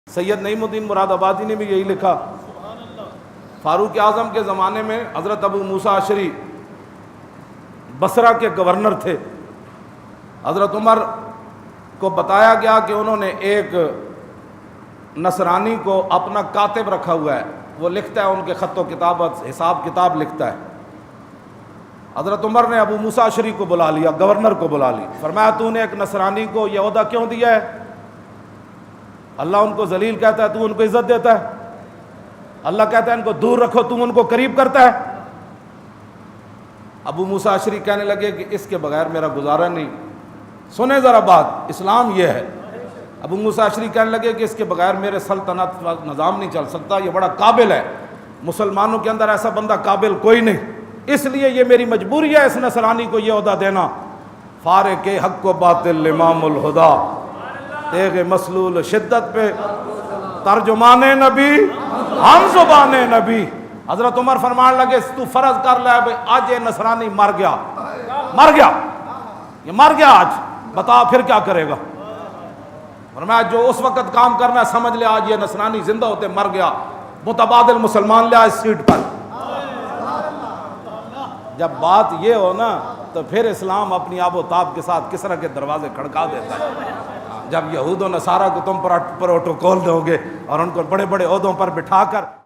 سید نعیم الدین مراد آبادی نے بھی یہی لکھا۔ فاروق اعظم کے زمانے میں حضرت ابو موسیٰ اشعری بصرہ کے گورنر تھے۔ حضرت عمر کو بتایا گیا کہ انہوں نے ایک نصرانی کو اپنا کاتب رکھا ہوا ہے، وہ لکھتا ہے ان کے خط و کتابت، حساب کتاب لکھتا ہے۔ حضرت عمر نے ابو موسیٰ اشعری کو بلا لیا، گورنر کو بلا لی، فرمایا تو نے ایک نصرانی کو یہ عہدہ کیوں دیا ہے؟ اللہ ان کو ذلیل کہتا ہے، تو ان کو عزت دیتا ہے۔ اللہ کہتا ہے ان کو دور رکھو، تو ان کو قریب کرتا ہے۔ ابو موسیٰ اشعری کہنے لگے کہ اس کے بغیر میرا گزارا نہیں۔ سنیں ذرا بات، اسلام یہ ہے۔ ابو موسیٰ اشعری کہنے لگے کہ اس کے بغیر میرے سلطنت نظام نہیں چل سکتا، یہ بڑا قابل ہے، مسلمانوں کے اندر ایسا بندہ قابل کوئی نہیں، اس لیے یہ میری مجبوری ہے اس نصرانی کو یہ عہدہ دینا۔ فارق حق و باطل امام الہدا، تیغ مسلول شدت پہ ترجمان نبی ہم زبان نبی۔ حضرت عمر فرمان لگے تو فرض کر لے بھائی آج یہ نصرانی مر گیا، یہ مر گیا آج، بتا پھر کیا کرے گا؟ فرمایا جو اس وقت کام کرنا ہے سمجھ لے آج یہ نصرانی زندہ ہوتے مر گیا، متبادل مسلمان لے اس سیٹ پر۔ جب بات یہ ہو نا تو پھر اسلام اپنی آب و تاب کے ساتھ کس طرح کے دروازے کھڑکا دیتا ہے۔ جب یہود و نصارہ کو تم پروٹوکول دو گے اور ان کو بڑے بڑے عہدوں پر بٹھا کر